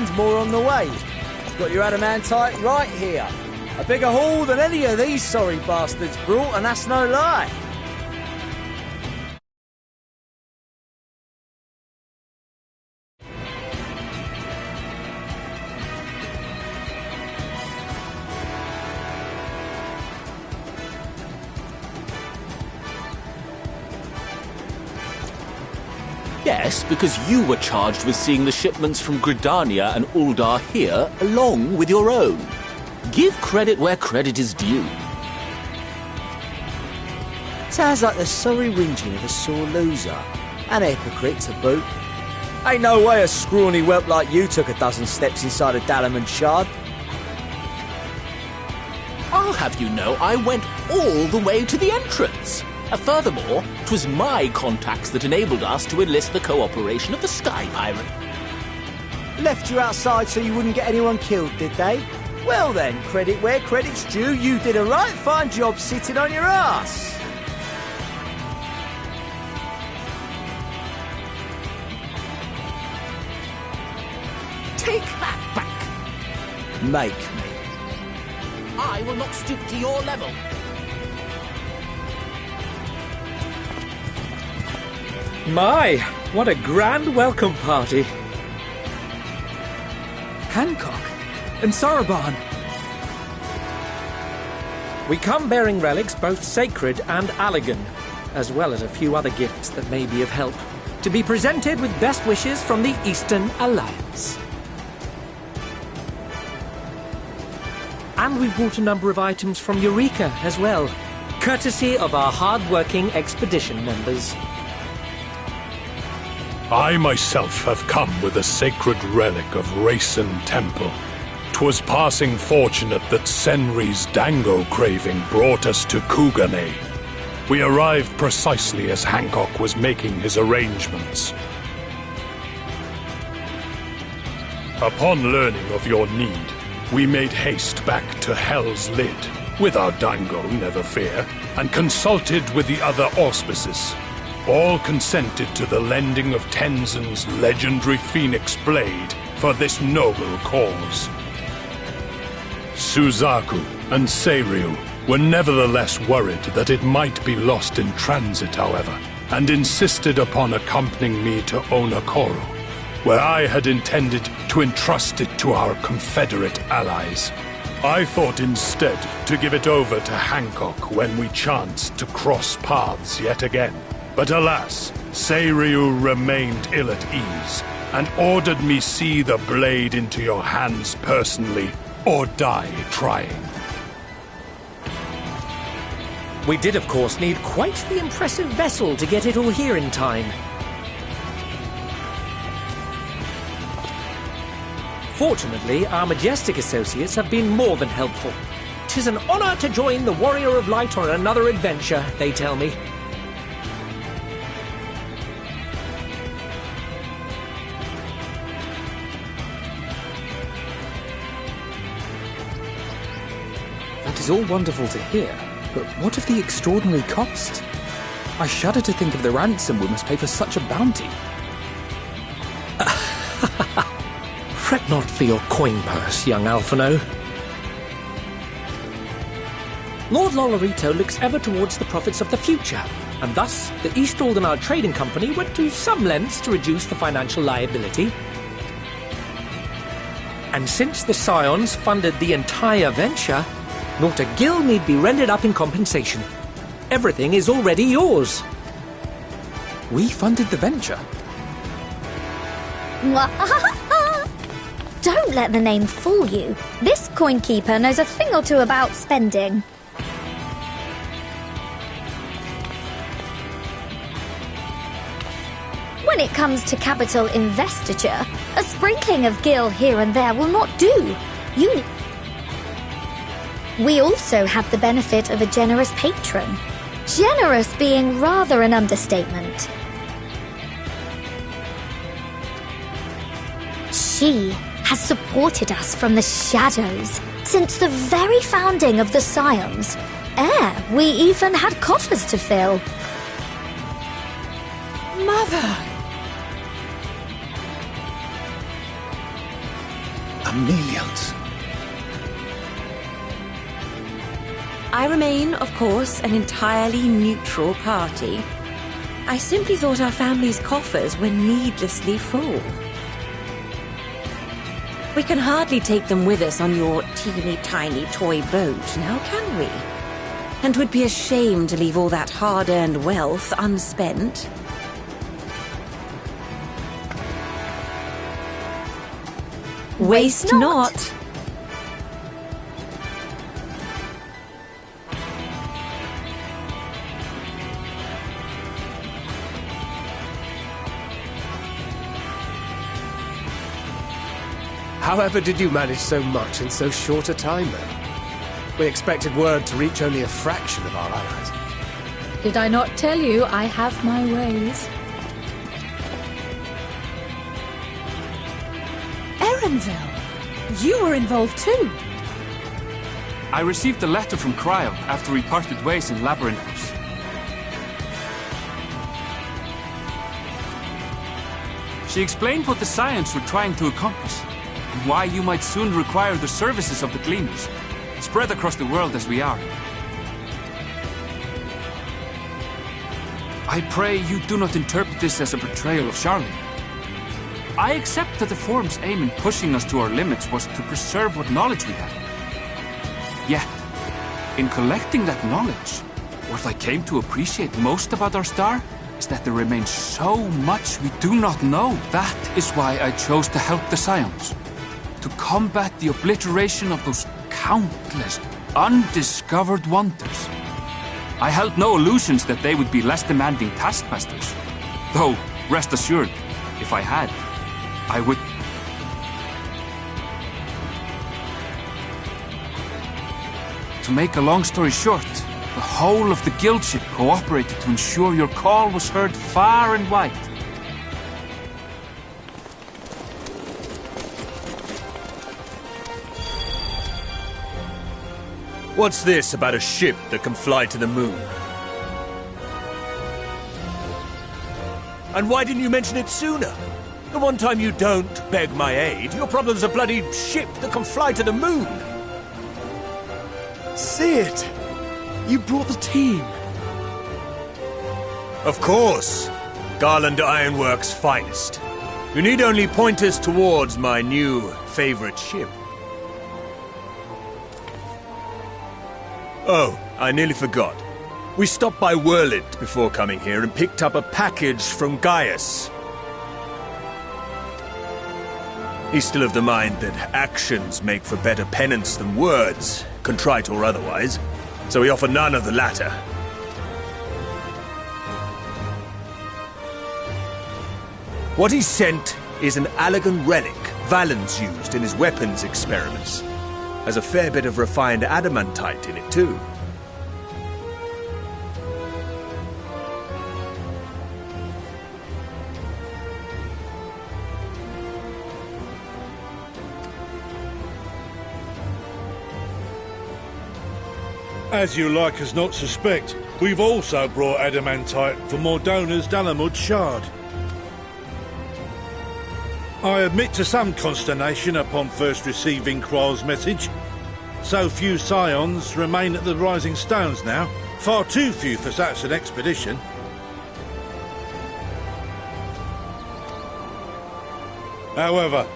and more on the way. Got your adamantite right here. A bigger haul than any of these sorry bastards brought, and that's no lie. Yes, because you were charged with seeing the shipments from Gridania and Uldar here, along with your own. Give credit where credit is due. Sounds like the sorry whinging of a sore loser. An hypocrite to boot. Ain't no way a scrawny whelp like you took a dozen steps inside a Dalamon shard. I'll have you know I went all the way to the entrance. Furthermore, 'twas my contacts that enabled us to enlist the cooperation of the Sky Pirate. Left you outside so you wouldn't get anyone killed, did they? Well then, credit where credit's due, you did a right fine job sitting on your ass. Take that back. Make me. I will not stoop to your level. My, what a grand welcome party. Hancock and Soroban. We come bearing relics both sacred and Allagan, as well as a few other gifts that may be of help, to be presented with best wishes from the Eastern Alliance. And we've brought a number of items from Eureka as well, courtesy of our hard-working expedition members. I myself have come with a sacred relic of Racen Temple. 'Twas passing fortunate that Senri's dango craving brought us to Kugane. We arrived precisely as Hancock was making his arrangements. Upon learning of your need, we made haste back to Hell's Lid, with our dango, never fear, and consulted with the other auspices. All consented to the lending of Tenzin's legendary Phoenix Blade for this noble cause. Suzaku and Seiryu were nevertheless worried that it might be lost in transit, however, and insisted upon accompanying me to Onokoro, where I had intended to entrust it to our Confederate allies. I thought instead to give it over to Hancock when we chanced to cross paths yet again. But alas, Seiryu remained ill at ease, and ordered me see the blade into your hands personally, or die trying. We did, of course, need quite the impressive vessel to get it all here in time. Fortunately, our majestic associates have been more than helpful. 'Tis an honor to join the Warrior of Light on another adventure, they tell me. That is all wonderful to hear, but what of the extraordinary cost? I shudder to think of the ransom we must pay for such a bounty. Fret not for your coin purse, young Alphino. Lord Lolorito looks ever towards the profits of the future, and thus the East Aldenar Trading Company went to some lengths to reduce the financial liability. And since the Scions funded the entire venture, not a gill need be rendered up in compensation. Everything is already yours. We funded the venture. Don't let the name fool you. This coinkeeper knows a thing or two about spending. When it comes to capital investiture, a sprinkling of gil here and there will not do. We also have the benefit of a generous patron. Generous being rather an understatement. She has supported us from the shadows since the very founding of the Scions, ere we even had coffers to fill. Mother! chameleons. I remain, of course, an entirely neutral party. I simply thought our family's coffers were needlessly full. We can hardly take them with us on your teeny-tiny toy boat, now can we? And 'twould be a shame to leave all that hard-earned wealth unspent. Waste not. However did you manage so much in so short a time, then? We expected word to reach only a fraction of our allies. Did I not tell you I have my ways? Erenville, you were involved too. I received a letter from Cryo after we parted ways in Labyrinthos. She explained what the Scions were trying to accomplish, and why you might soon require the services of the Gleaners, spread across the world as we are. I pray you do not interpret this as a betrayal of Charlie. I accept that the Forum's aim in pushing us to our limits was to preserve what knowledge we had. Yet, in collecting that knowledge, what I came to appreciate most about our star is that there remains so much we do not know. That is why I chose to help the Scions, to combat the obliteration of those countless undiscovered wonders. I held no illusions that they would be less demanding taskmasters. Though, rest assured, if I had, I would... To make a long story short, the whole of the guildship cooperated to ensure your call was heard far and wide. What's this about a ship that can fly to the moon? And why didn't you mention it sooner? The one time you don't beg my aid, your problem's a bloody ship that can fly to the moon. See it! You brought the team. Of course. Garland Ironworks' finest. You need only point us towards my new favorite ship. Oh, I nearly forgot. We stopped by Whirlid before coming here and picked up a package from Gaius. He's still of the mind that actions make for better penance than words, contrite or otherwise, so we offer none of the latter. What he sent is an Allegan relic Valens used in his weapons experiments. Has a fair bit of refined adamantite in it, too. As you like us not suspect, we've also brought adamantite for Mordona's Dalamud shard. I admit to some consternation upon first receiving Kral's message. So few Scions remain at the Rising Stones now. Far too few for such an expedition. However,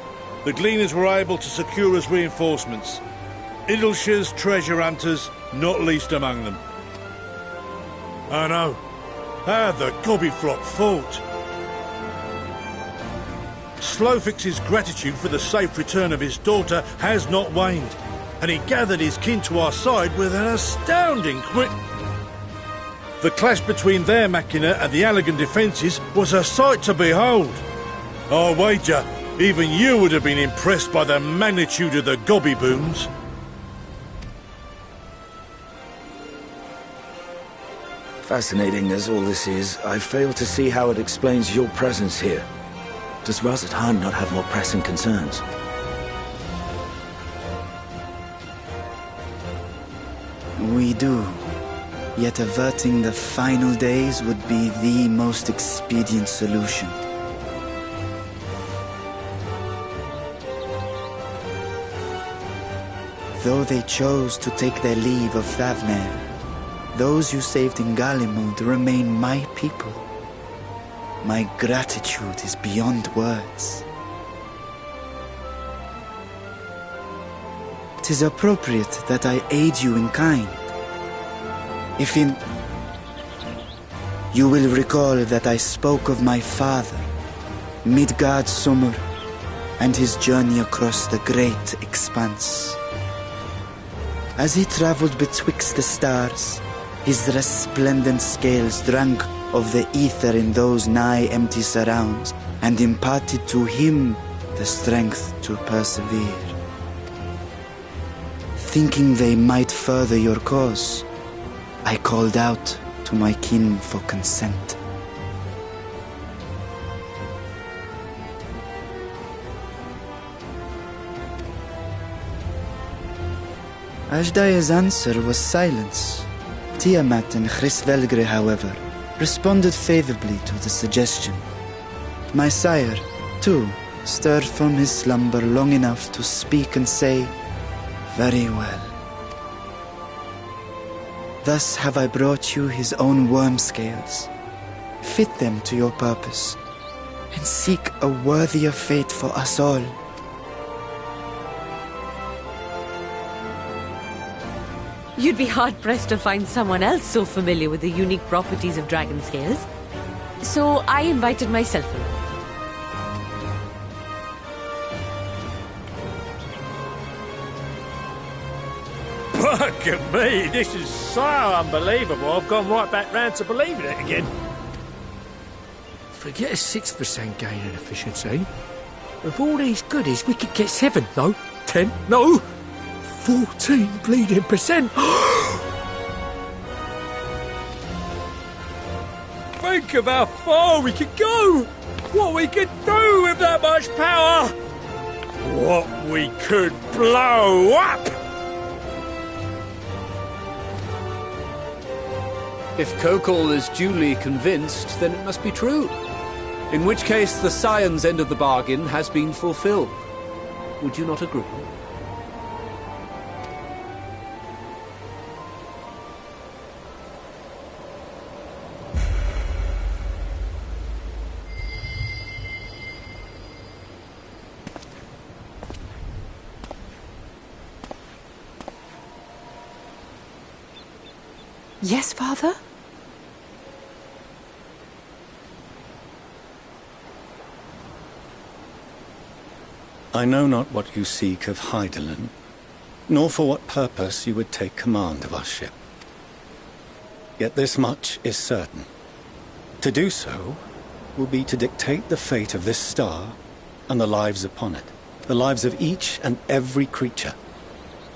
the Gleaners were able to secure us reinforcements. Idleshire's treasure hunters, not least among them. I know. How the Gobbyflock fought. Ffxiv's gratitude for the safe return of his daughter has not waned, and he gathered his kin to our side with an astounding quick... The clash between their machina and the Allegan defences was a sight to behold. I wager even you would have been impressed by the magnitude of the Gobby booms. Fascinating as all this is, I fail to see how it explains your presence here. Does Razat Han not have more pressing concerns? We do. Yet averting the final days would be the most expedient solution. though they chose to take their leave of Thavnair, those you saved in Galimund remain my people. My gratitude is beyond words. 'Tis appropriate that I aid you in kind. You will recall that I spoke of my father, Midgard Summer, and his journey across the great expanse. As he traveled betwixt the stars, his resplendent scales drank of the ether in those nigh empty surrounds, and imparted to him the strength to persevere. Thinking they might further your cause, I called out to my kin for consent. Ajdaya's answer was silence. Tiamat and Hrisvelgre, however, responded favorably to the suggestion. My sire, too, stirred from his slumber long enough to speak and say, "Very well." Thus have I brought you his own worm scales. Fit them to your purpose, and seek a worthier fate for us all. You'd be hard-pressed to find someone else so familiar with the unique properties of dragon scales. So I invited myself along. Look at me, this is so unbelievable. I've gone right back round to believing it again. Forget a 6% gain in efficiency. Of all these goodies, we could get 7, no? 10, no? 14 bleeding percent. Think of how far we could go. What we could do with that much power. What we could blow up. If Kokol is duly convinced, then it must be true. In which case, the Scion's end of the bargain has been fulfilled. Would you not agree? Yes, Father? I know not what you seek of Hydaelyn, nor for what purpose you would take command of our ship. Yet this much is certain. To do so will be to dictate the fate of this star and the lives upon it, the lives of each and every creature,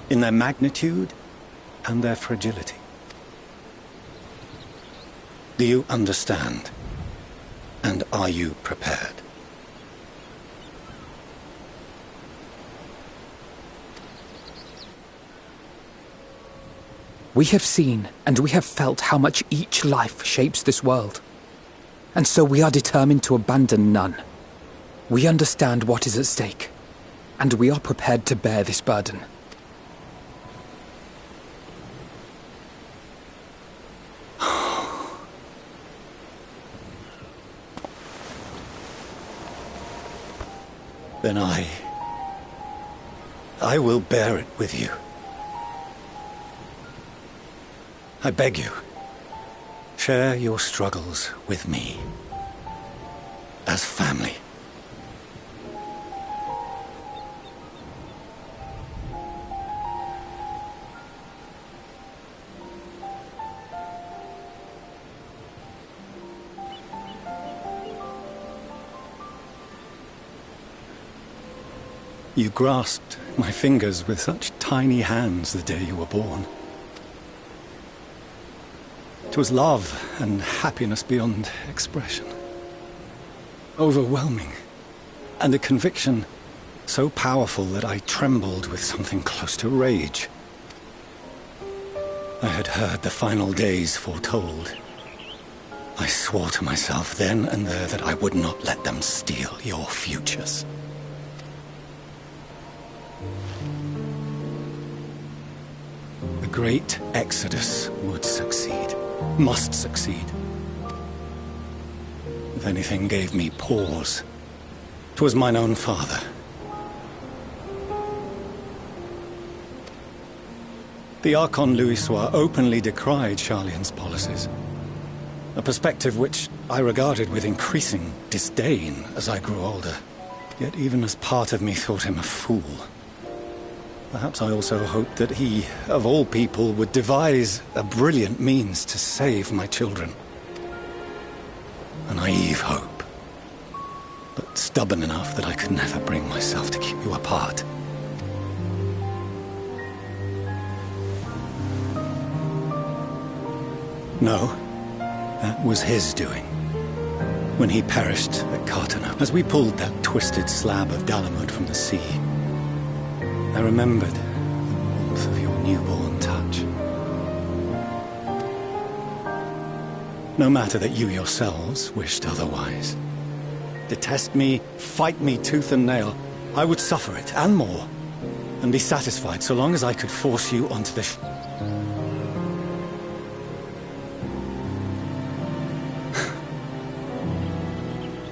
in their magnitude and their fragility. Do you understand? And are you prepared? We have seen and we have felt how much each life shapes this world. And so we are determined to abandon none. We understand what is at stake, and we are prepared to bear this burden. Then I will bear it with you. I beg you, share your struggles with me, as family. You grasped my fingers with such tiny hands the day you were born. It was love and happiness beyond expression. Overwhelming. And a conviction so powerful that I trembled with something close to rage. I had heard the final days foretold. I swore to myself then and there that I would not let them steal your futures. great exodus would succeed. Must succeed. If anything gave me pause, 'twas mine own father. The Archon Louisoix openly decried Charlian's policies, a perspective which I regarded with increasing disdain as I grew older. Yet even as part of me thought him a fool, perhaps I also hoped that he, of all people, would devise a brilliant means to save my children. A naive hope, but stubborn enough that I could never bring myself to keep you apart. No, that was his doing. When he perished at Cartana, as we pulled that twisted slab of Dalamud from the sea, I remembered the warmth of your newborn touch. No matter that you yourselves wished otherwise. Detest me, fight me tooth and nail, I would suffer it, and more, and be satisfied so long as I could force you onto the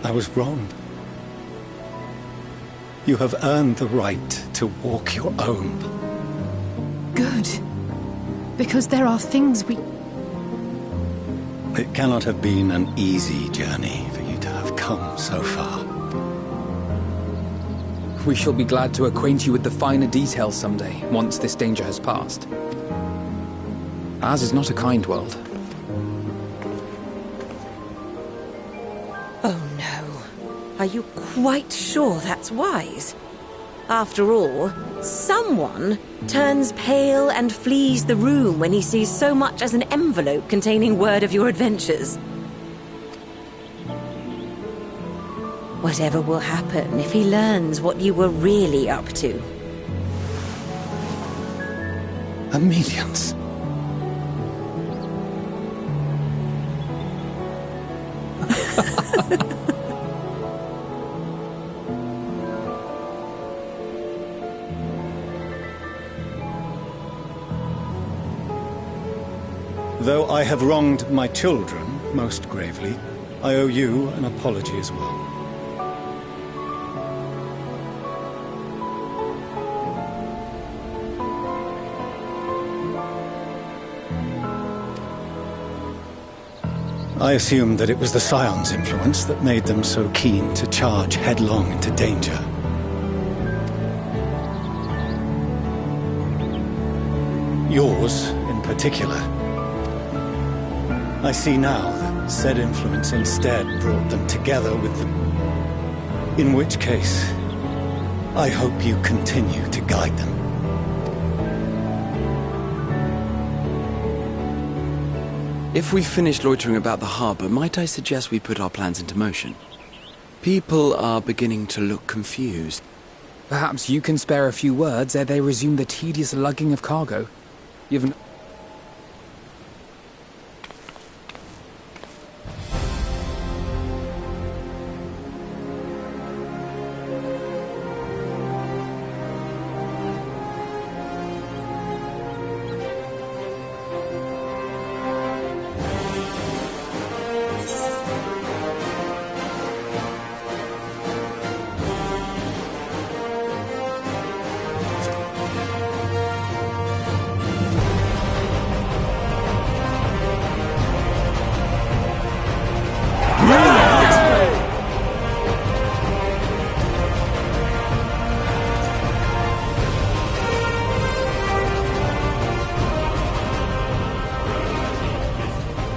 I was wrong. You have earned the right to walk your own. Good. Because there are things we... It cannot have been an easy journey for you to have come so far. We shall be glad to acquaint you with the finer details someday, once this danger has passed. Ours is not a kind world. Oh no. Are you quite sure that's wise? After all, someone turns pale and flees the room when he sees so much as an envelope containing word of your adventures. Whatever will happen if he learns what you were really up to? Amelians. Though I have wronged my children most gravely, I owe you an apology as well. I assumed that it was the Scion's influence that made them so keen to charge headlong into danger. Yours, in particular. I see now that said influence instead brought them together with the... In which case, I hope you continue to guide them. If we've finished loitering about the harbour, might I suggest we put our plans into motion? People are beginning to look confused. Perhaps you can spare a few words ere they resume the tedious lugging of cargo. You've n...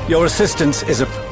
Your assistance is a...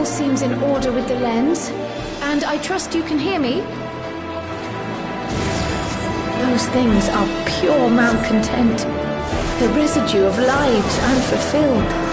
Seems in order with the lens, and I trust you can hear me. Those things are pure malcontent, the residue of lives unfulfilled.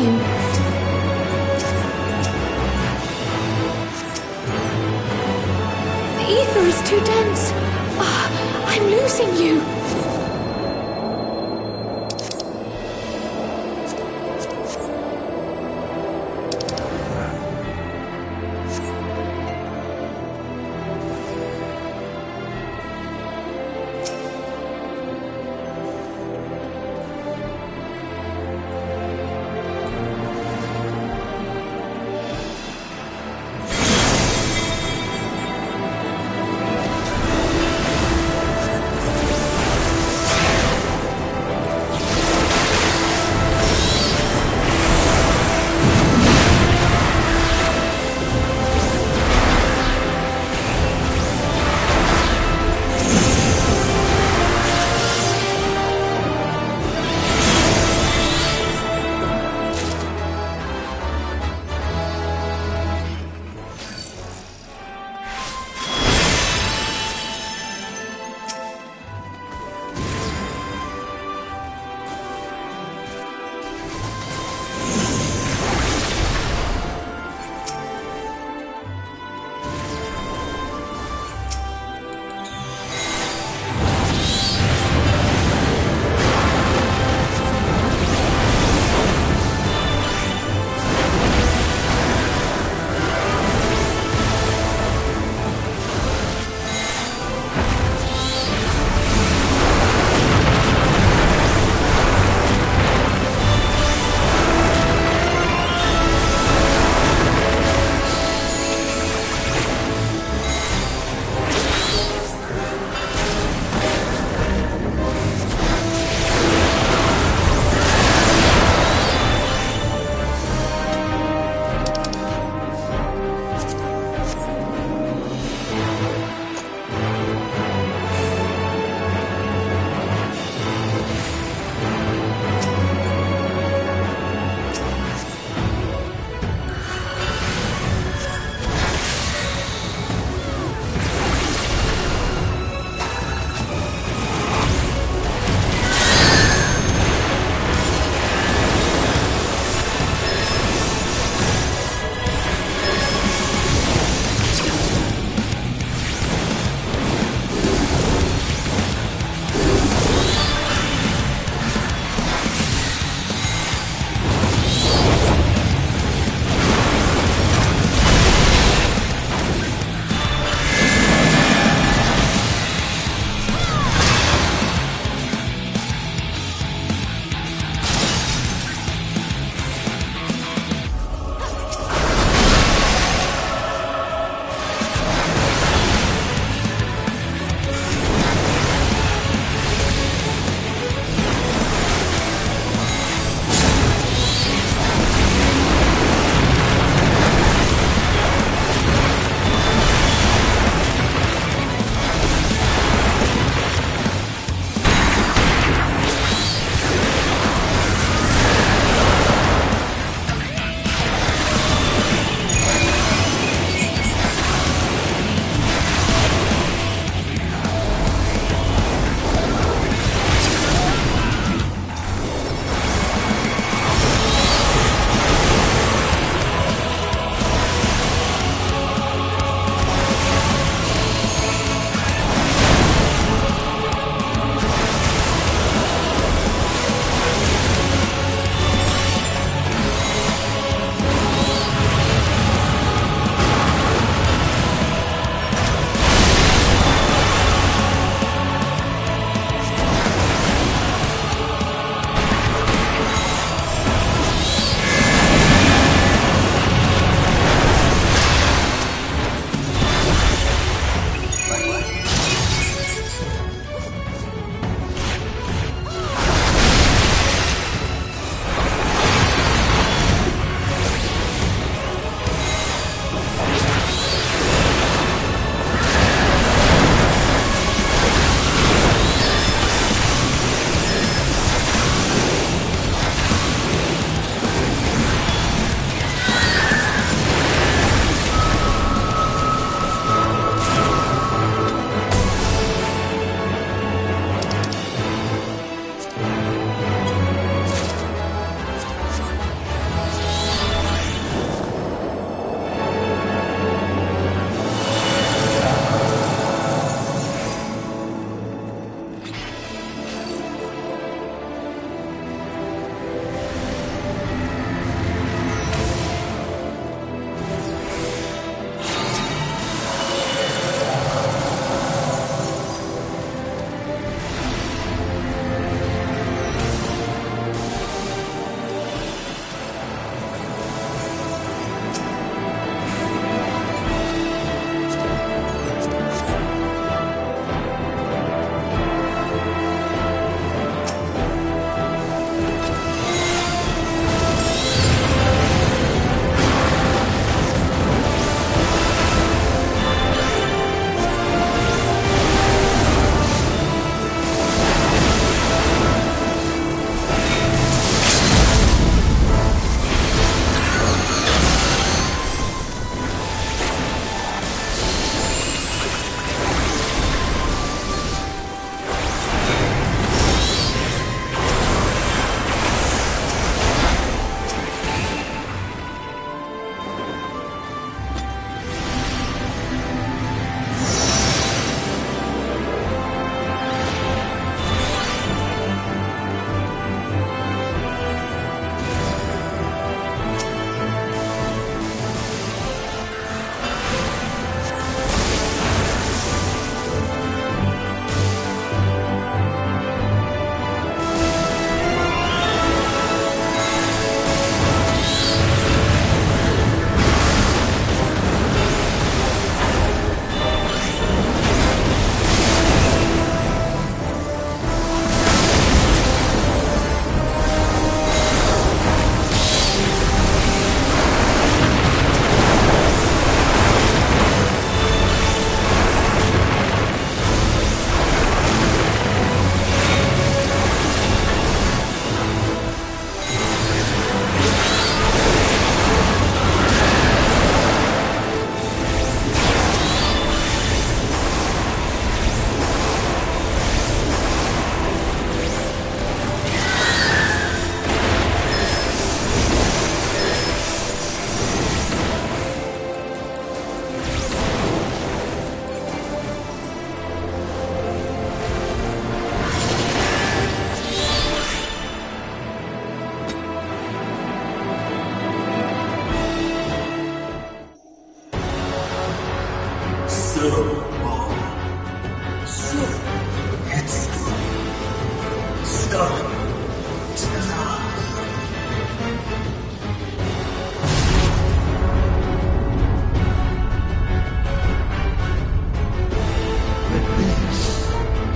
you. The ether is too dense. Ah, I'm losing you.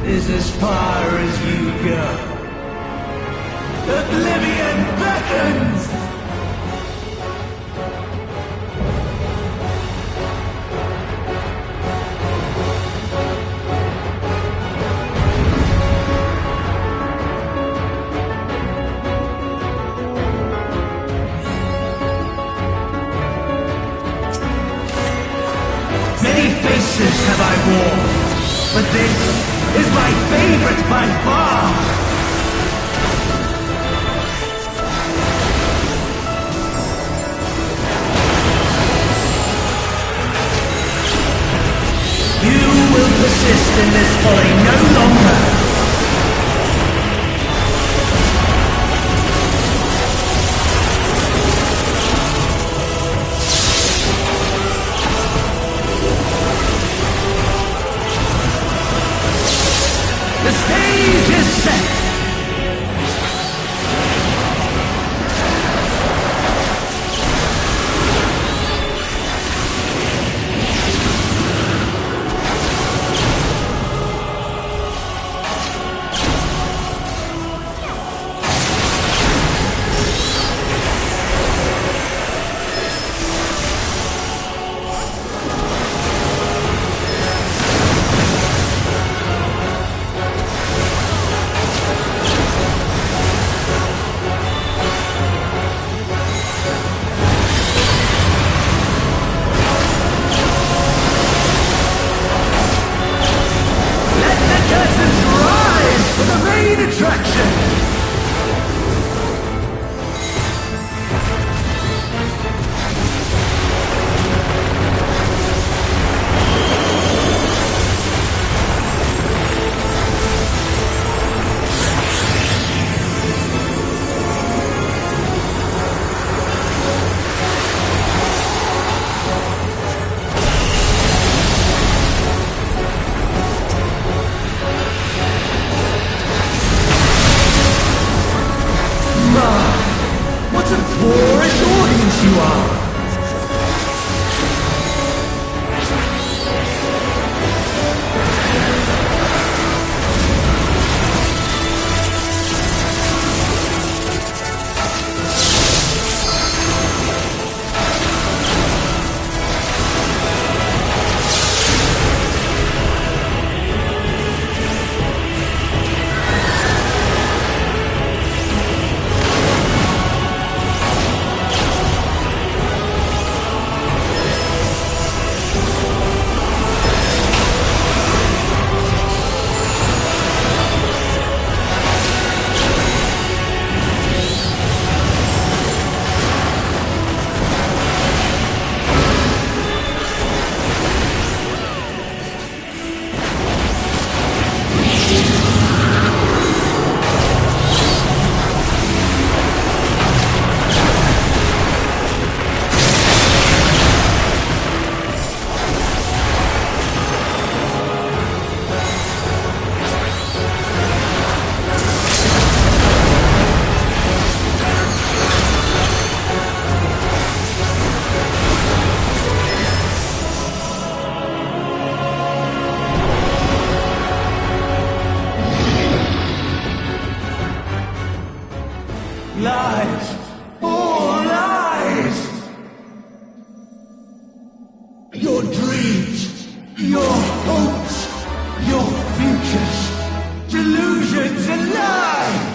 Is as far as you go. Oblivion beckons! Many faces have I worn, but this is my favorite by far! You will persist in this folly no longer! The stage is set! What a boorish audience you are! Lies! All lies! Your dreams, your hopes, your futures, delusions and lies!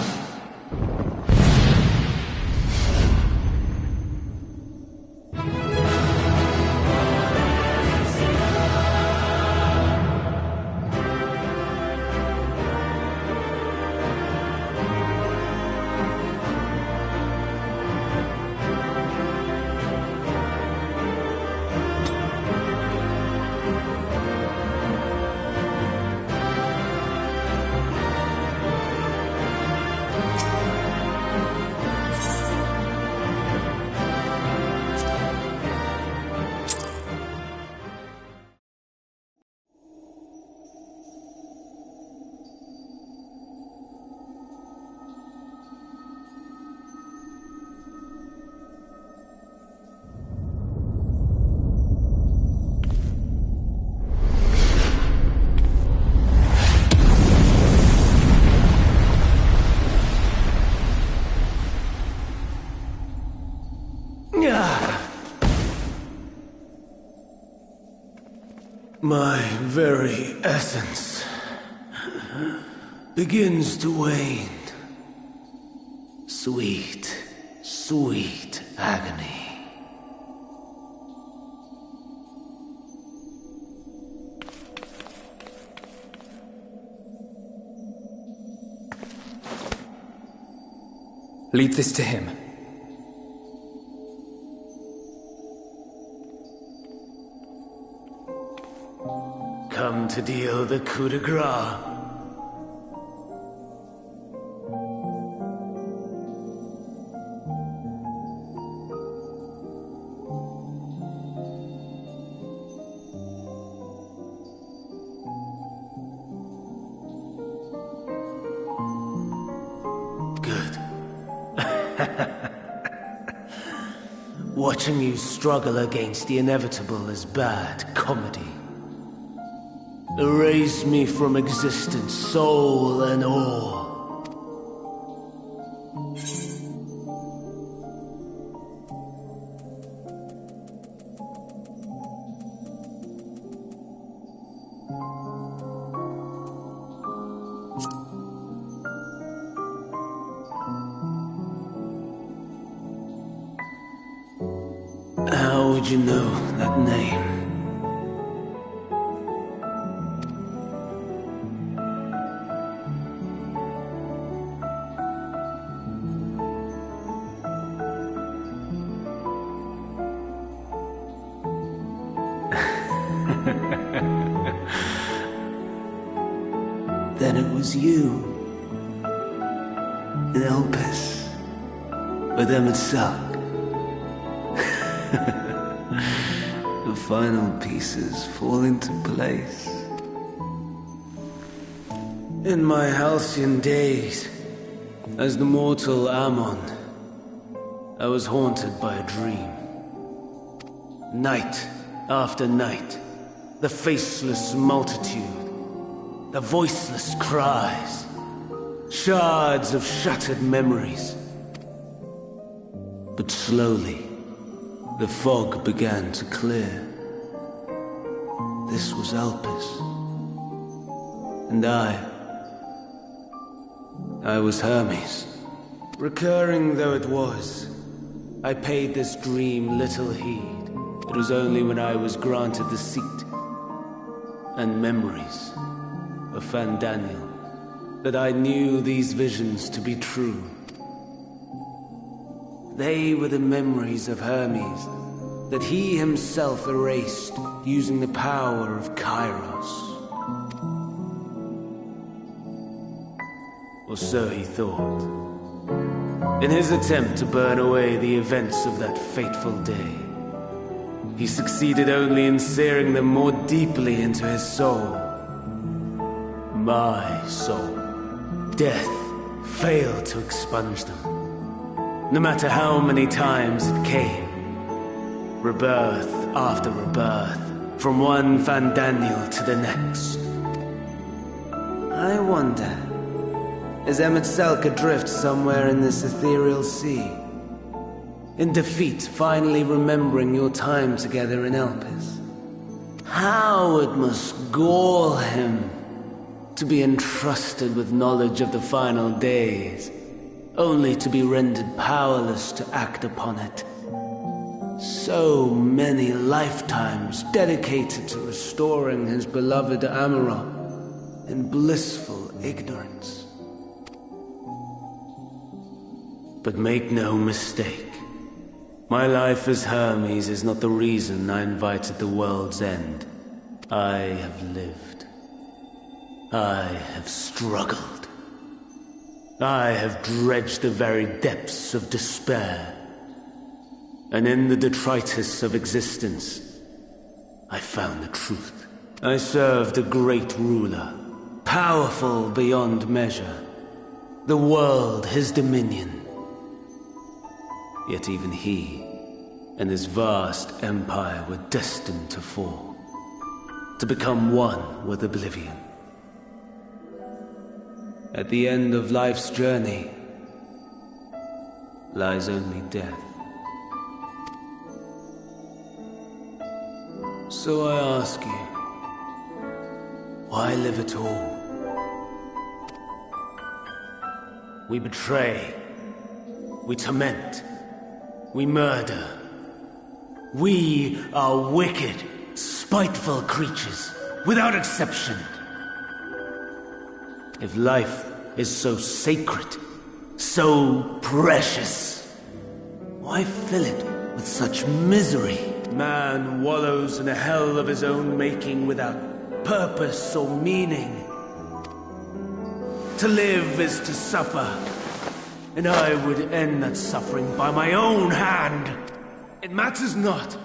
My very essence begins to wane. Sweet, sweet agony. Leave this to him. Come to deal the coup de grace. Watching you struggle against the inevitable is bad comedy. Erase me from existence, soul and all. How would you know that name? Then it was you, in Elpis, with Emmett. The final pieces fall into place. In my halcyon days, as the mortal Ammon, I was haunted by a dream. Night after night, the faceless multitude, the voiceless cries, shards of shattered memories. But slowly, the fog began to clear. This was Elpis. And I was Hermes. Recurring though it was, I paid this dream little heed. It was only when I was granted the seat and memories of Fandaniel that I knew these visions to be true. They were the memories of Hermes that he himself erased using the power of Kairos. Or so he thought. In his attempt to burn away the events of that fateful day, he succeeded only in searing them more deeply into his soul. My soul. Death failed to expunge them. No matter how many times it came. Rebirth after rebirth, from one Fandaniel to the next. I wonder, is Emmett adrift somewhere in this ethereal sea? In defeat, finally remembering your time together in Elpis? How it must gall him to be entrusted with knowledge of the final days, only to be rendered powerless to act upon it. So many lifetimes dedicated to restoring his beloved Amarok in blissful ignorance. But make no mistake, my life as Hermes is not the reason I invited the world's end. I have lived. I have struggled. I have dredged the very depths of despair. And in the detritus of existence, I found the truth. I served a great ruler, powerful beyond measure. The world his dominion. Yet even he and his vast empire were destined to fall, to become one with oblivion. At the end of life's journey lies only death. So I ask you, Why live at all? We betray. We torment. We murder. We are wicked, spiteful creatures, without exception. If life is so sacred, so precious, why fill it with such misery? Man wallows in a hell of his own making without purpose or meaning. To live is to suffer, and I would end that suffering by my own hand. It matters not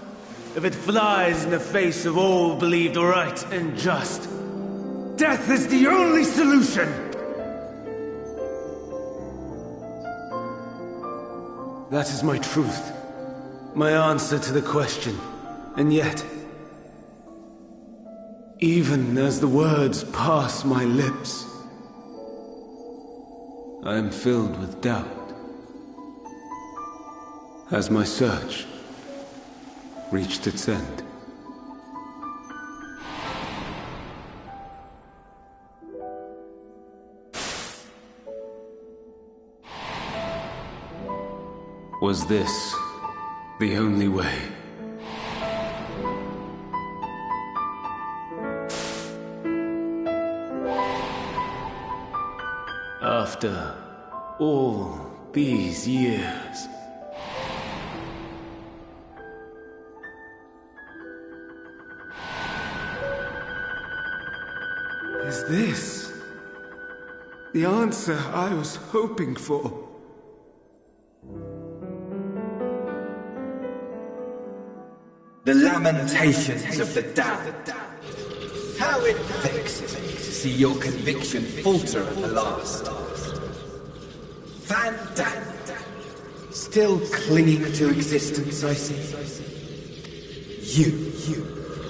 if it flies in the face of all believed right and just. Death is the only solution! That is my truth. My answer to the question. And yet, even as the words pass my lips, I am filled with doubt. Has my search reached its end? Was this the only way? After all these years, is this the answer I was hoping for? The lamentations of the damned. How it vexes me to see your conviction falter at the last. Van Damme, still clinging to existence, I see. You,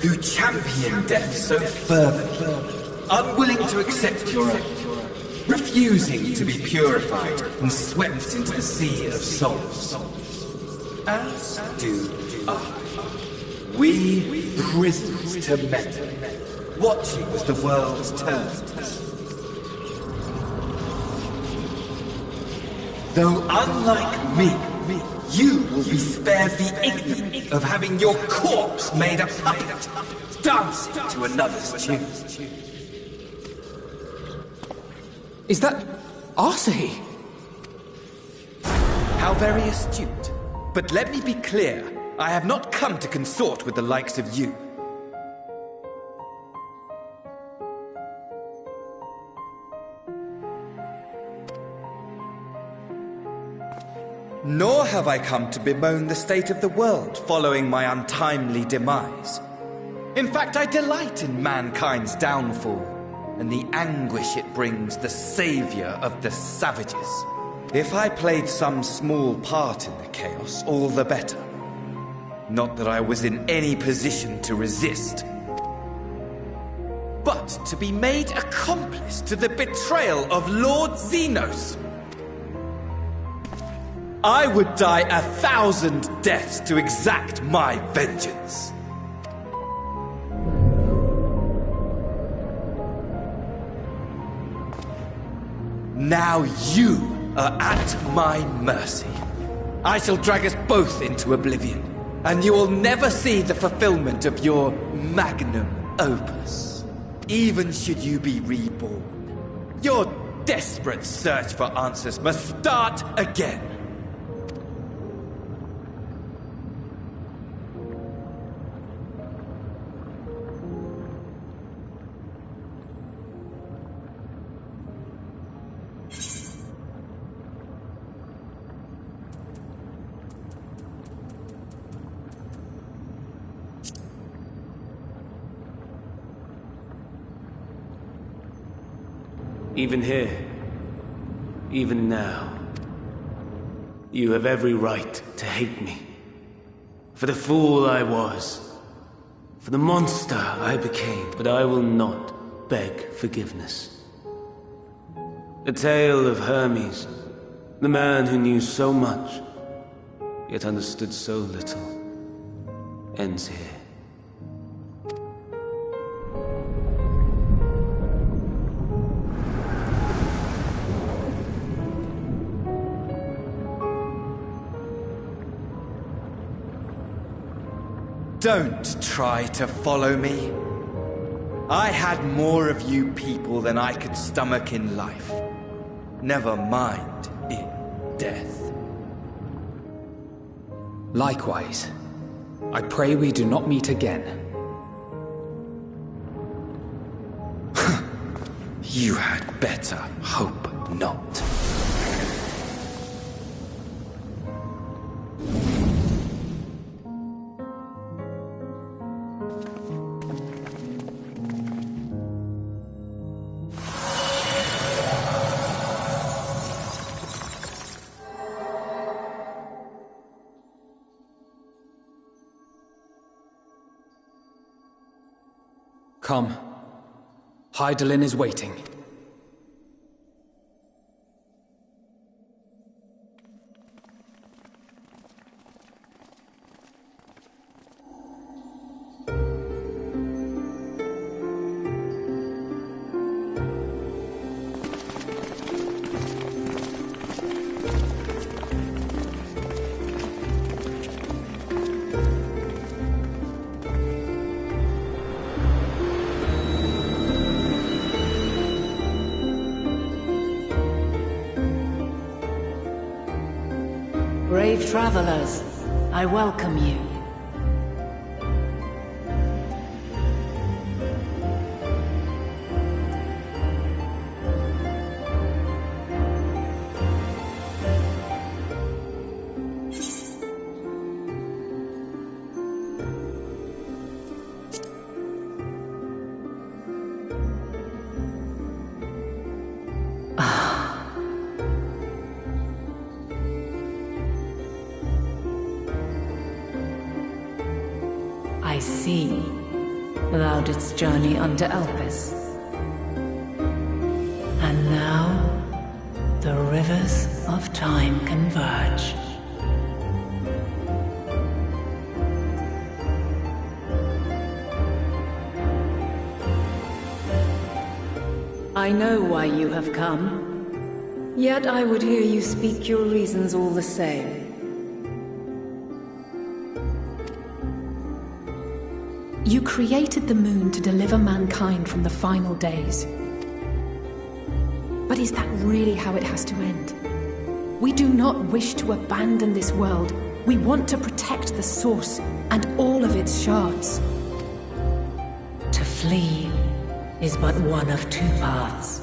who champion death so fervently, unwilling to accept your own, refusing to be purified and swept into the sea of souls. As do I. We prisoners to men, watching as the world turns. Though unlike me, you will be spared the ignominy of having your corpse made a puppet, dancing to another's tune. Is that Arsahi? How very astute. But let me be clear. I have not come to consort with the likes of you. Nor have I come to bemoan the state of the world following my untimely demise. In fact, I delight in mankind's downfall and the anguish it brings the savior of the savages. If I played some small part in the chaos, all the better. Not that I was in any position to resist. But to be made accomplice to the betrayal of Lord Xenos. I would die 1,000 deaths to exact my vengeance. Now you are at my mercy. I shall drag us both into oblivion. And you will never see the fulfillment of your magnum opus. Even should you be reborn, your desperate search for answers must start again. Even here, even now, you have every right to hate me. For the fool I was, for the monster I became, but I will not beg forgiveness. The tale of Hermes, the man who knew so much, yet understood so little, ends here. Don't try to follow me. I had more of you people than I could stomach in life. Never mind in death. Likewise, I pray we do not meet again. You had better hope not. Come. Hydaelyn is waiting. Brave travelers, I welcome you. I see. Thou didst journey unto Elpis. And now, the rivers of time converge. I know why you have come, yet I would hear you speak your reasons all the same. You created the moon to deliver mankind from the final days. But is that really how it has to end? We do not wish to abandon this world. We want to protect the source and all of its shards. To flee is but one of two paths.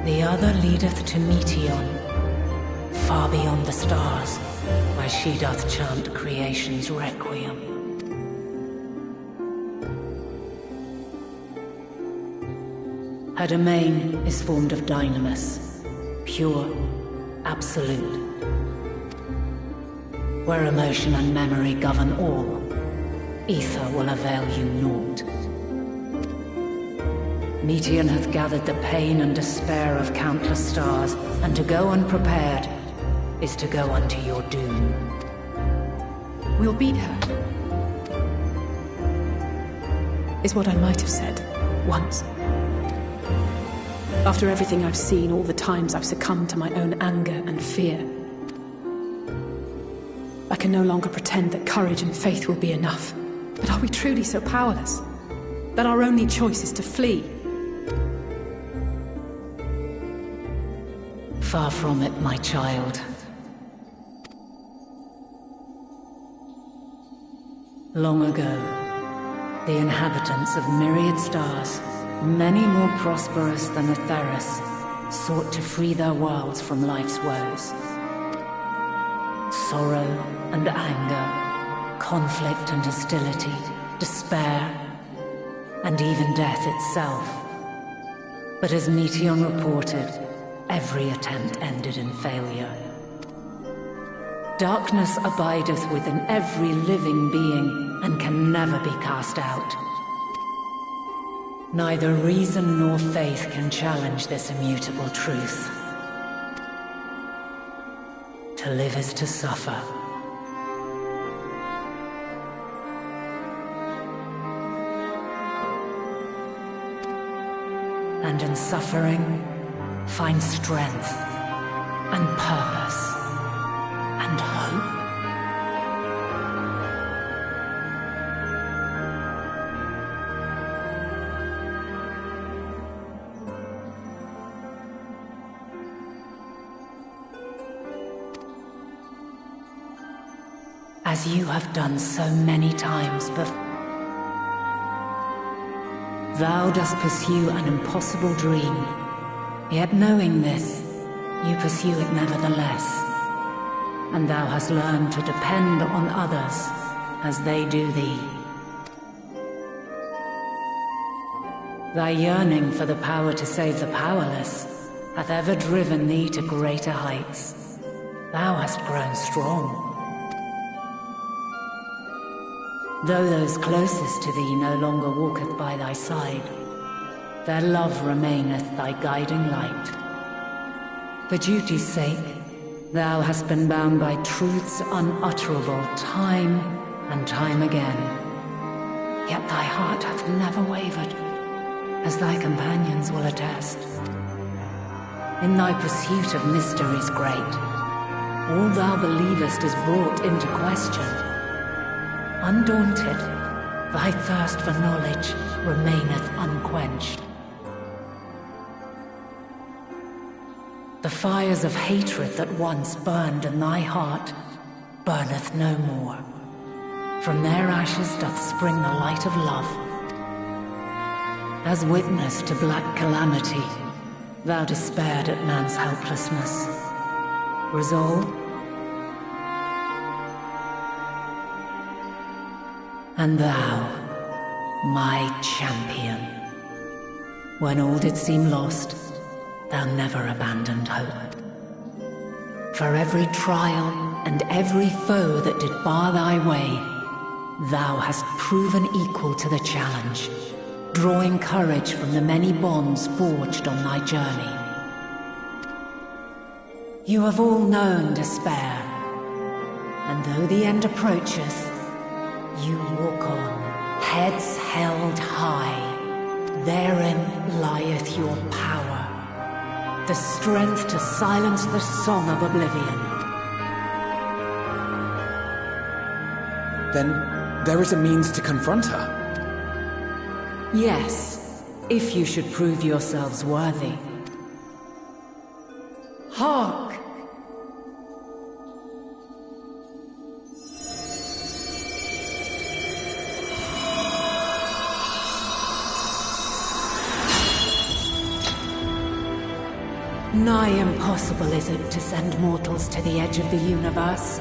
The other leadeth to Meteon, far beyond the stars, where she doth chant creation's requiem. Her domain is formed of dynamis, pure, absolute. Where emotion and memory govern all, ether will avail you naught. Meteon hath gathered the pain and despair of countless stars, and to go unprepared is to go unto your doom. We'll beat her. Is what I might have said, once. After everything I've seen, all the times I've succumbed to my own anger and fear. I can no longer pretend that courage and faith will be enough. But are we truly so powerless? That our only choice is to flee? Far from it, my child. Long ago, the inhabitants of myriad stars, many more prosperous than Etheris, sought to free their worlds from life's woes. Sorrow and anger, conflict and hostility, despair, and even death itself. But as Meteon reported, every attempt ended in failure. Darkness abideth within every living being and can never be cast out. Neither reason nor faith can challenge this immutable truth. To live is to suffer. And in suffering, find strength and purpose and hope. as you have done so many times before. Thou dost pursue an impossible dream, yet knowing this, you pursue it nevertheless. And thou hast learned to depend on others as they do thee. Thy yearning for the power to save the powerless hath ever driven thee to greater heights. Thou hast grown strong. Though those closest to thee no longer walketh by thy side, their love remaineth thy guiding light. For duty's sake, thou hast been bound by truths unutterable time and time again. Yet thy heart hath never wavered, as thy companions will attest. In thy pursuit of mysteries great, all thou believest is brought into question. Undaunted, thy thirst for knowledge remaineth unquenched. The fires of hatred that once burned in thy heart burneth no more. From their ashes doth spring the light of love. As witness to black calamity, thou despaired at man's helplessness. Resolve? And thou, my champion, when all did seem lost, thou never abandoned hope. For every trial and every foe that did bar thy way, thou hast proven equal to the challenge, drawing courage from the many bonds forged on thy journey. You have all known despair, and though the end approacheth, you walk on, heads held high. Therein lieth your power, the strength to silence the song of oblivion. Then there is a means to confront her. Yes, if you should prove yourselves worthy. Hark! Nigh impossible is it to send mortals to the edge of the universe.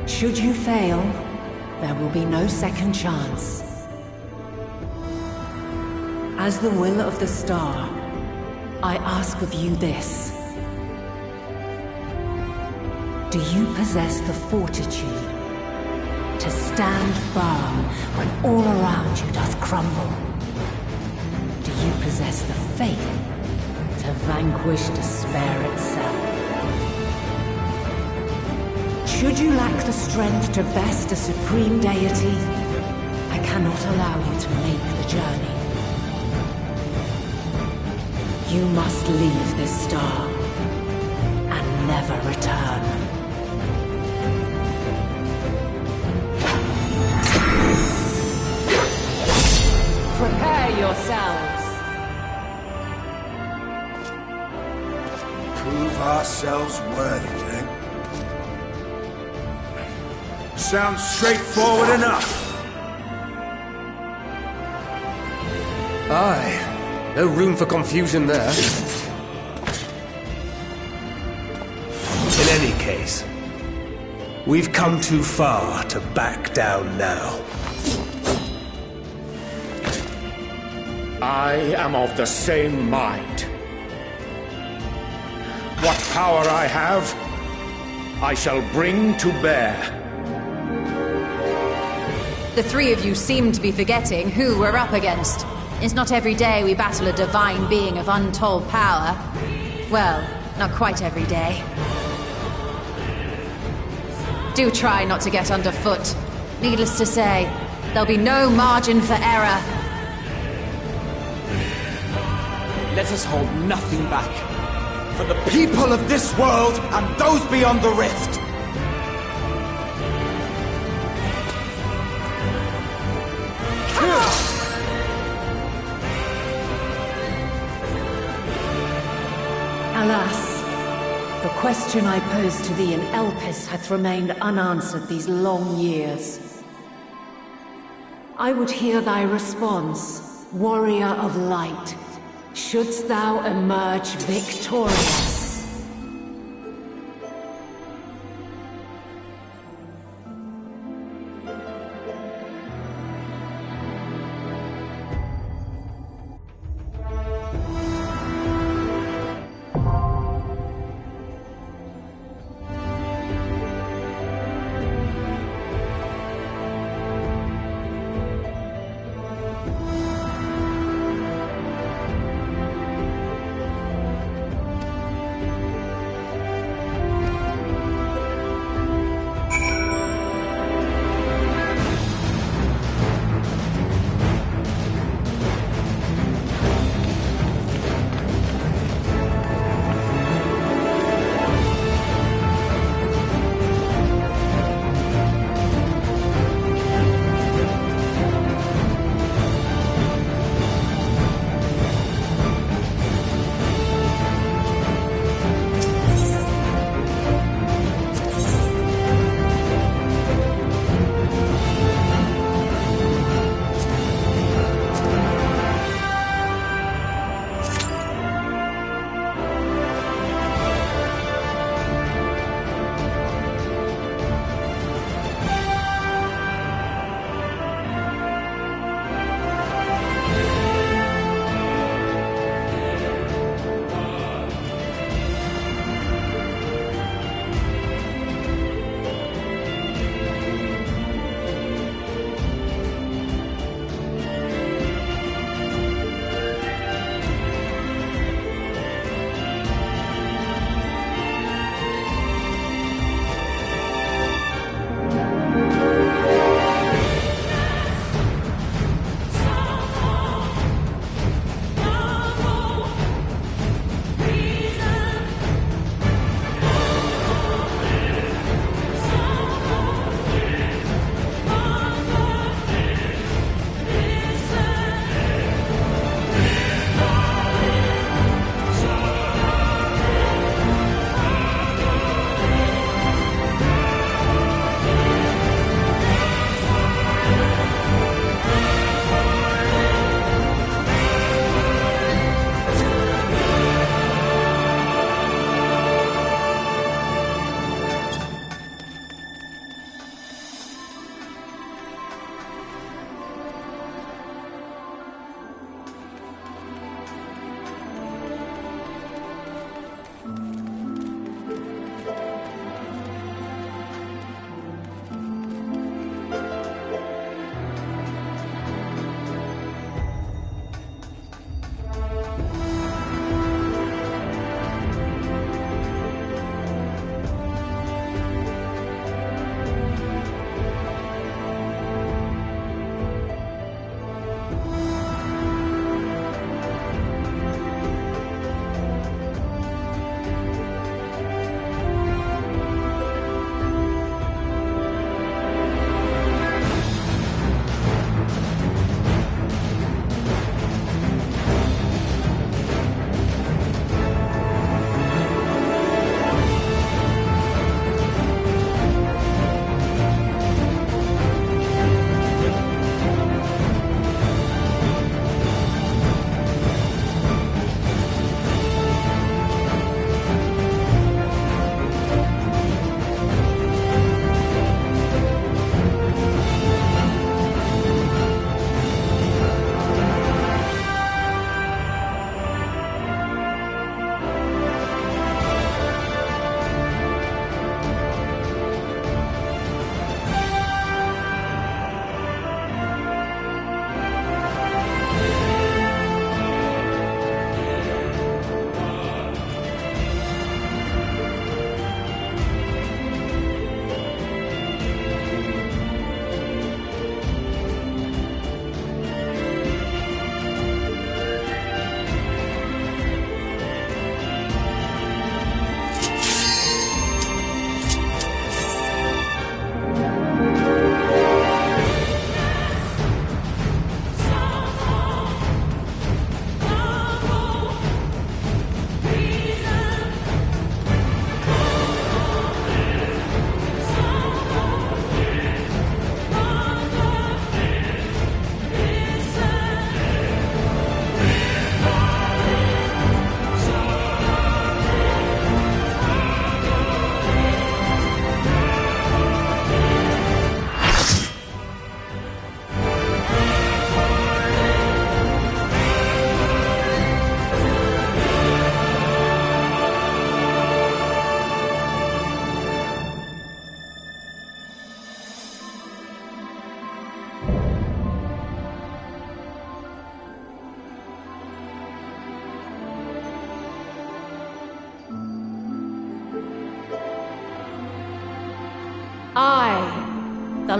Should you fail, there will be no second chance. As the will of the star, I ask of you this. Do you possess the fortitude to stand firm when all around you doth crumble? Do you possess the faith to vanquish despair itself? Should you lack the strength to best a supreme deity, I cannot allow you to make the journey. You must leave this star and never return. Prepare yourselves. Prove ourselves worthy, then. Sounds straightforward enough. Aye. No room for confusion there. In any case, we've come too far to back down now. I am of the same mind. What power I have, I shall bring to bear. The three of you seem to be forgetting who we're up against. It's not every day we battle a divine being of untold power. Well, not quite every day. Do try not to get underfoot. Needless to say, there'll be no margin for error. Let us hold nothing back. For the people of this world and those beyond the rift. Alas, the question I posed to thee in Elpis hath remained unanswered these long years. I would hear thy response, warrior of light. Shouldst thou emerge victorious?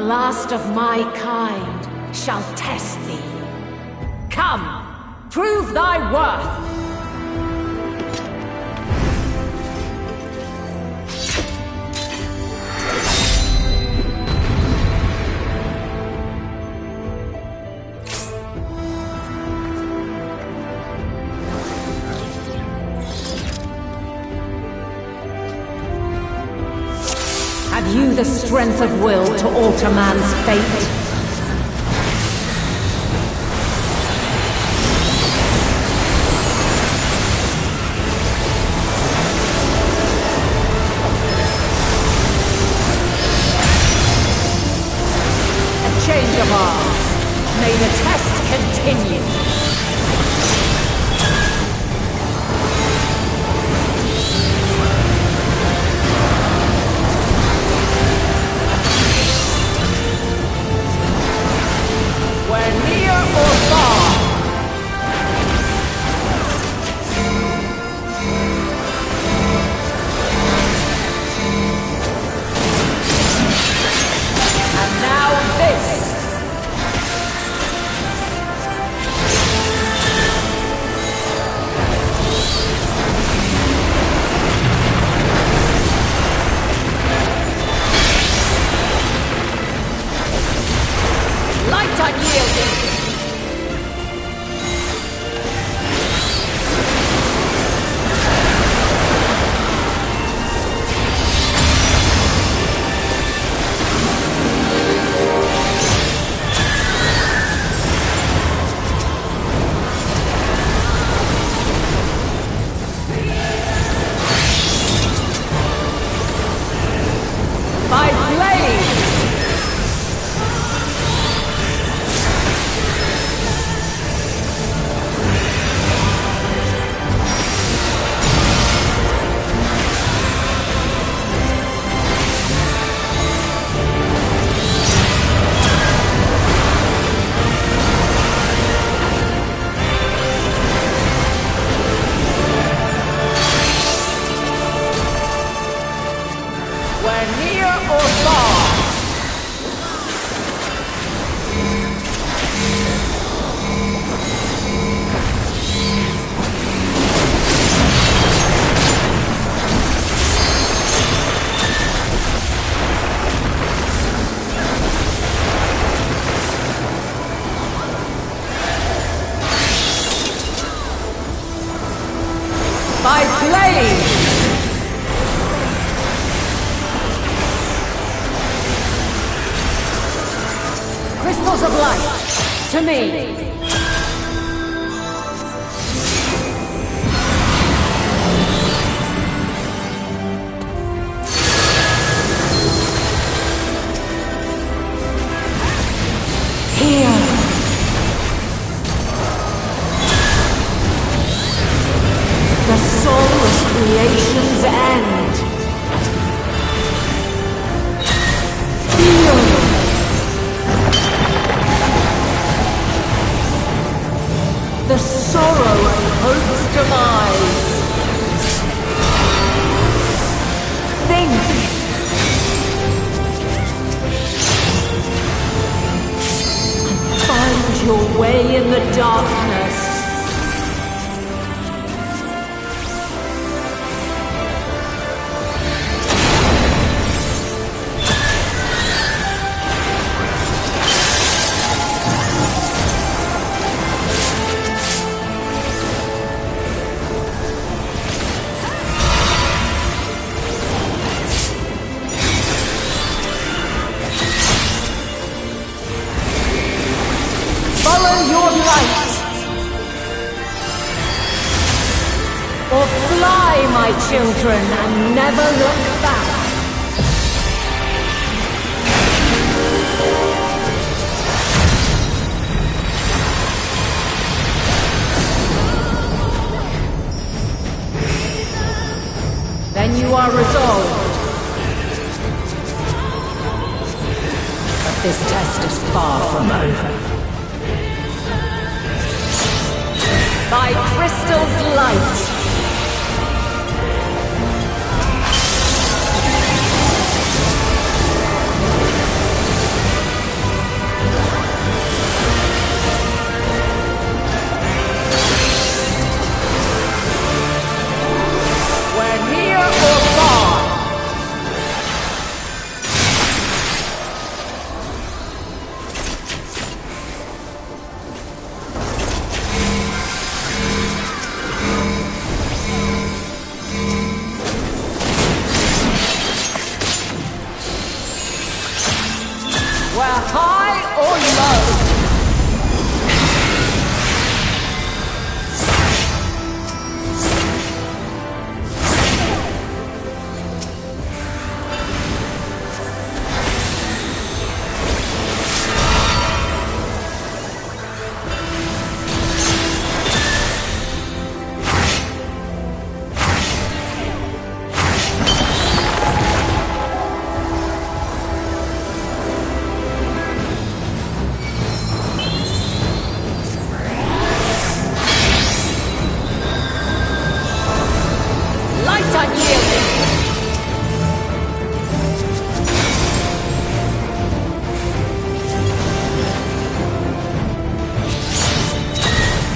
last of my kind shall test thee. Come, prove thy worth! Have you the strength of will to alter man's fate? A change of arms. May the test continue. By blade! Crystals of light, to me! Creation's end. Feel. The sorrow of hope's demise. Think. Find your way in the darkness. Or fly, my children, and never look back. Then you are resolved. But this test is far from over. By crystal's light.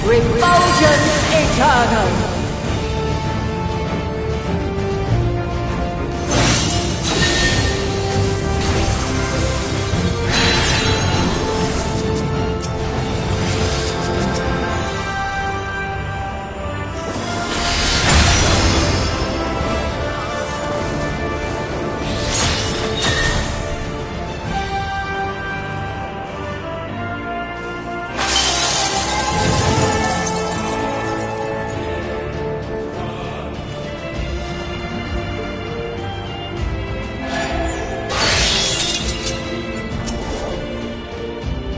Refulgence eternal!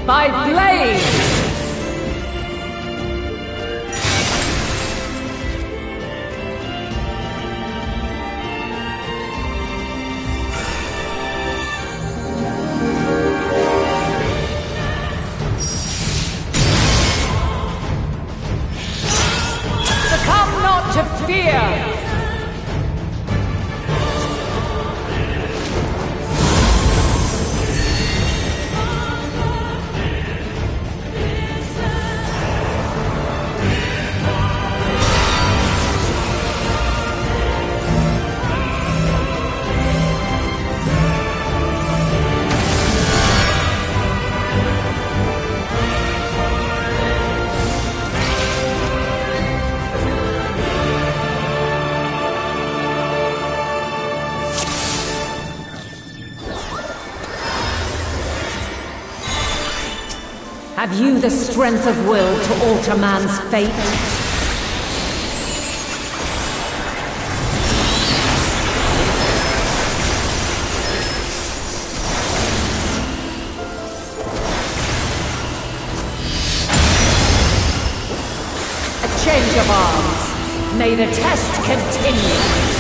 By blade! Succumb not to fear! Have you the strength of will to alter man's fate? A change of arms. May the test continue.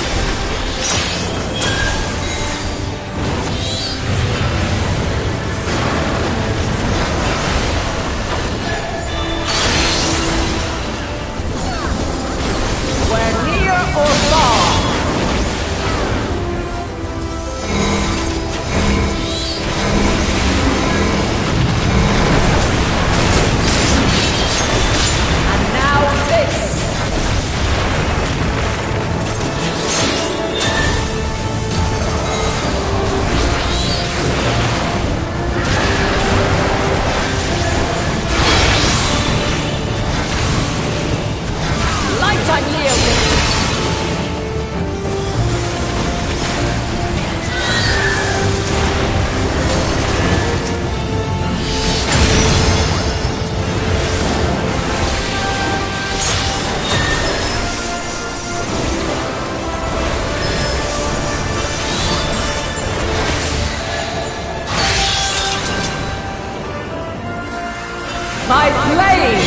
By blade!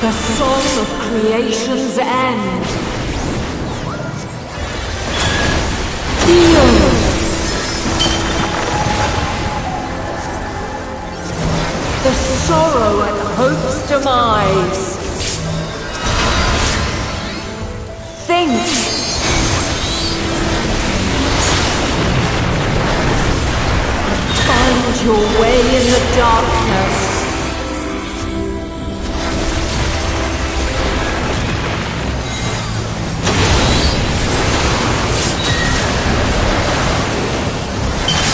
The song of creation's end. Feel. The sorrow at hope's demise. Think. your way in the darkness.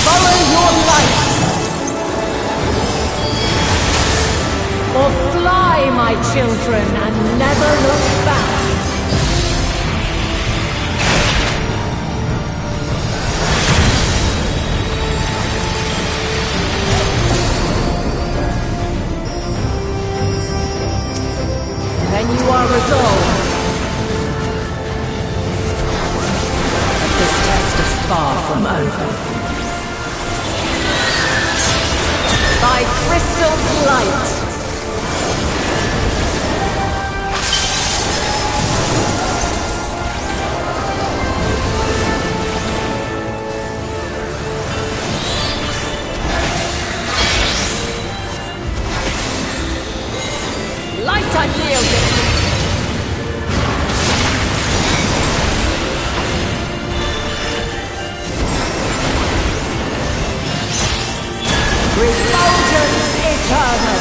Follow your light. Or fly, my children, and never look back. Then you are resolved. This test is far from over. By crystal light. Light unyielding. Refulgence eternal.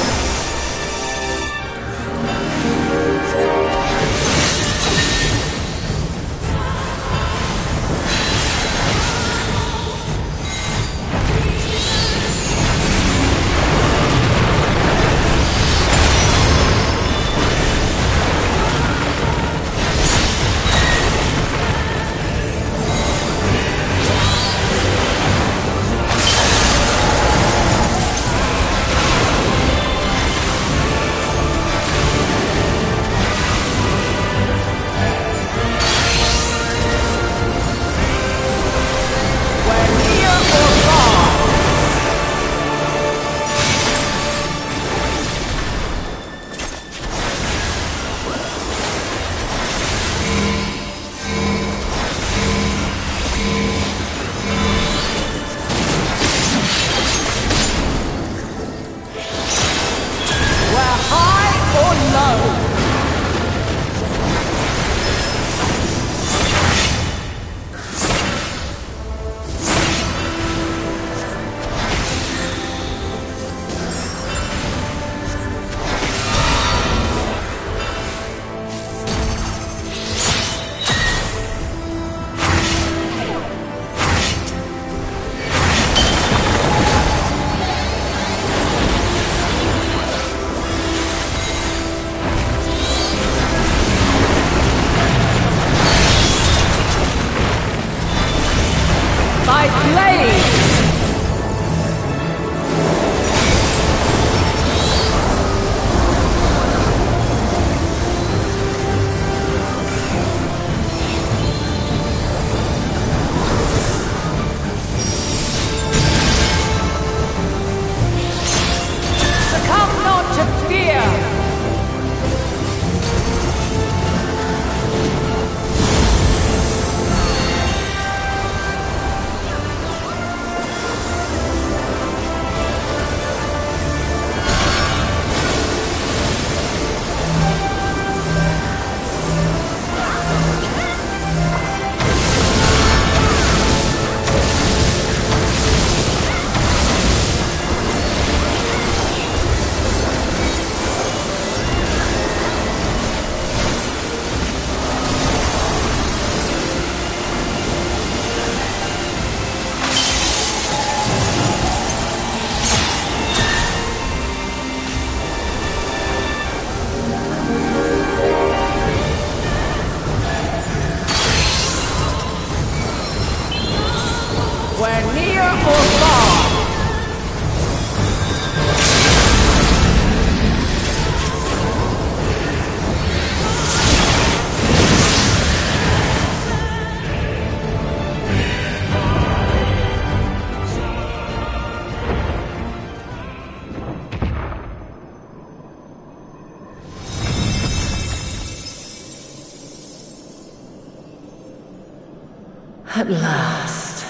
At last,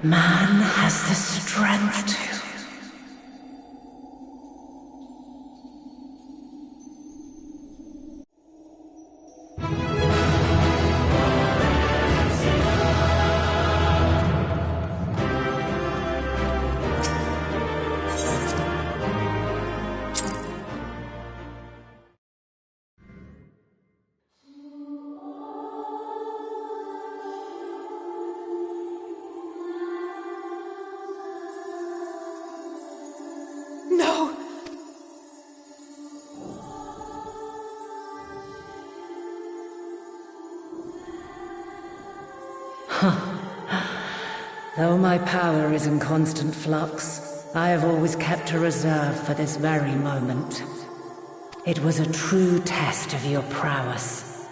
man has the strength to. Though my power is in constant flux, I have always kept a reserve for this very moment. It was a true test of your prowess.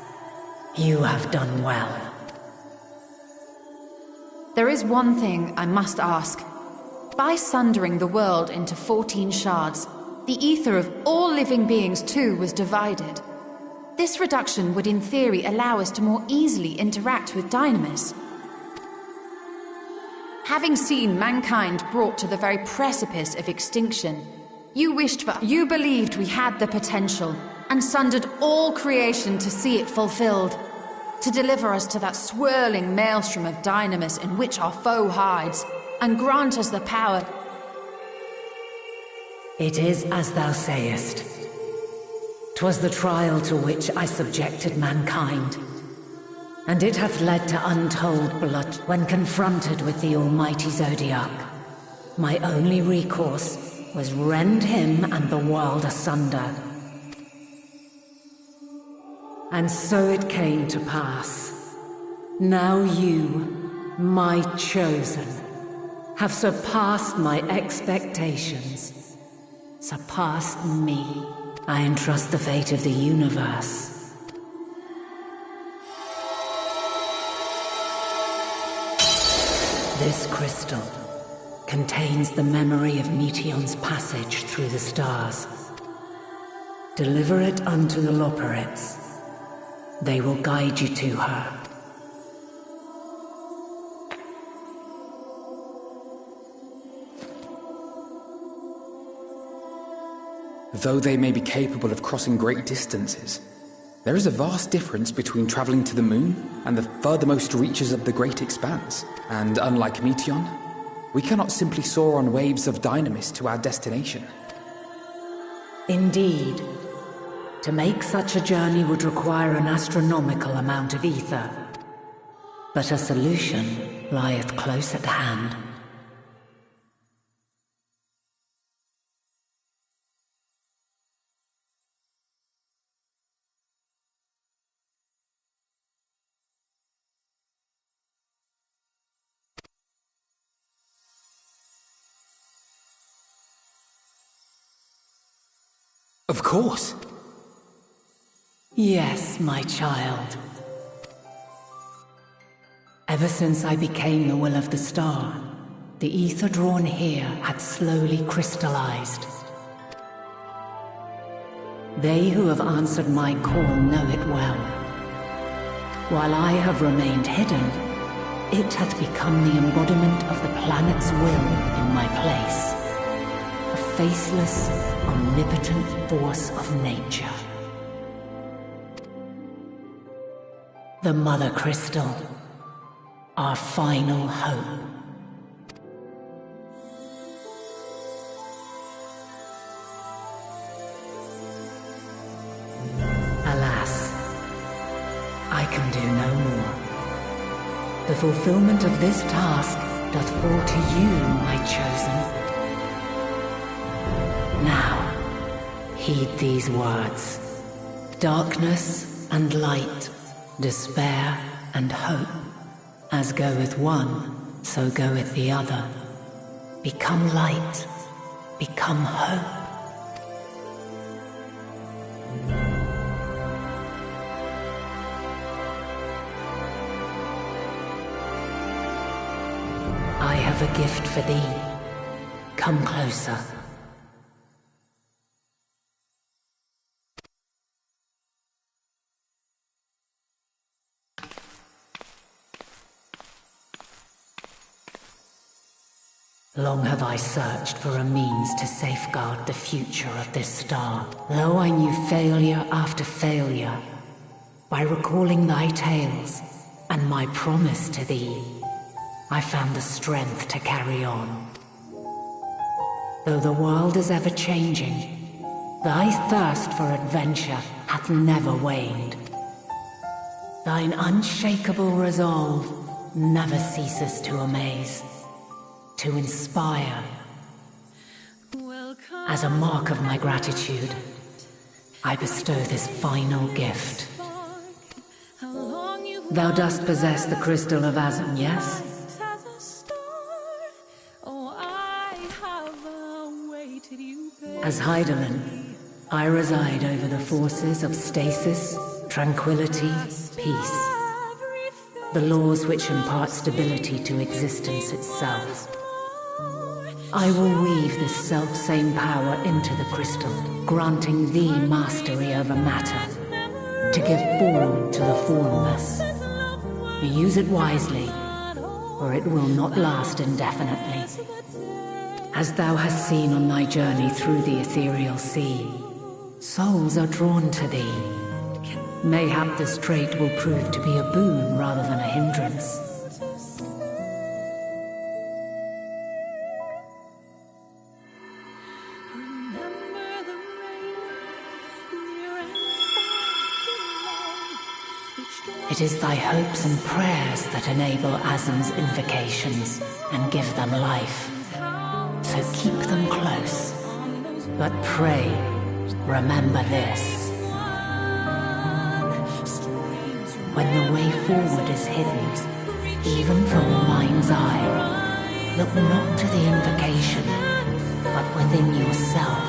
You have done well. There is one thing I must ask. By sundering the world into 14 shards, the ether of all living beings too was divided. This reduction would in theory allow us to more easily interact with Dynamis. Having seen mankind brought to the very precipice of extinction, you believed we had the potential, and sundered all creation to see it fulfilled, to deliver us to that swirling maelstrom of Dynamis in which our foe hides, and grant us the power. It is as thou sayest. 'Twas the trial to which I subjected mankind, and it hath led to untold blood. When confronted with the almighty Zodiac, my only recourse was rend him and the world asunder. And so it came to pass. Now you, my chosen, have surpassed my expectations. Surpassed me. I entrust the fate of the universe. This crystal contains the memory of Meteion's passage through the stars. Deliver it unto the Loporrits. They will guide you to her. Though they may be capable of crossing great distances, there is a vast difference between traveling to the moon and the furthermost reaches of the great expanse. And unlike Meteion, we cannot simply soar on waves of Dynamis to our destination. Indeed. To make such a journey would require an astronomical amount of ether. But a solution lieth close at hand. Of course. Yes, my child. Ever since I became the will of the star, the ether drawn here had slowly crystallized. They who have answered my call know it well. While I have remained hidden, it hath become the embodiment of the planet's will in my place. A faceless, omnipotent force of nature. The Mother Crystal, our final hope. Alas, I can do no more. The fulfillment of this task doth fall to you, my chosen. Now, heed these words. Darkness and light, despair and hope. As goeth one, so goeth the other. Become light, become hope. I have a gift for thee. Come closer. Long have I searched for a means to safeguard the future of this star. Though I knew failure after failure, by recalling thy tales and my promise to thee, I found the strength to carry on. Though the world is ever changing, thy thirst for adventure hath never waned. Thine unshakable resolve never ceases to amaze, to inspire. As a mark of my gratitude, I bestow this final gift. How long you've Thou dost possess the crystal of Azum, yes? As Hydaelyn, I reside over the forces of stasis, tranquility, peace. The laws which impart stability to existence itself. I will weave this self-same power into the crystal, granting thee mastery over matter, to give form to the formless. Use it wisely, or it will not last indefinitely. As thou hast seen on thy journey through the ethereal sea, souls are drawn to thee. Mayhap this trait will prove to be a boon rather than a hindrance. It is thy hopes and prayers that enable Azum's invocations and give them life. So keep them close. But pray, remember this. When the way forward is hidden, even from the mind's eye, look not to the invocation, but within yourself.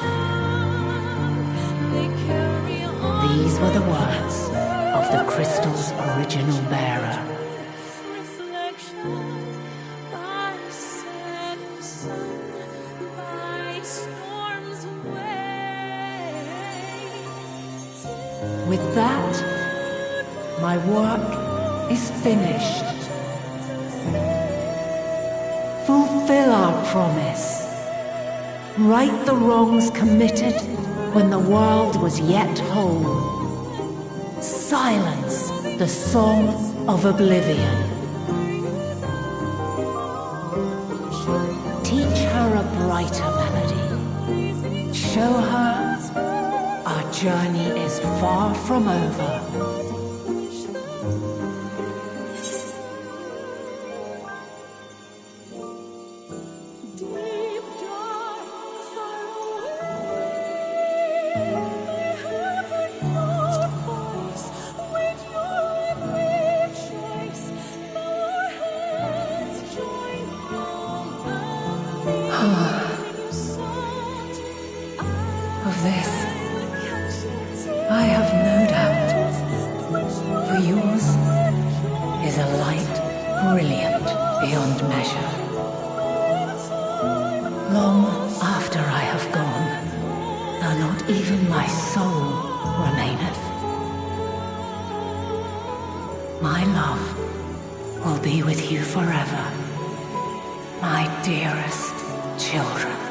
These were the words of the crystal's original bearer. With that, my work is finished. Fulfill our promise. Right the wrongs committed when the world was yet whole. Silence the song of oblivion. Teach her a brighter melody. Show her our journey is far from over. Of this, I have no doubt, for yours is a light brilliant beyond measure. Long after I have gone, though not even my soul remaineth, my love will be with you forever, my dearest children.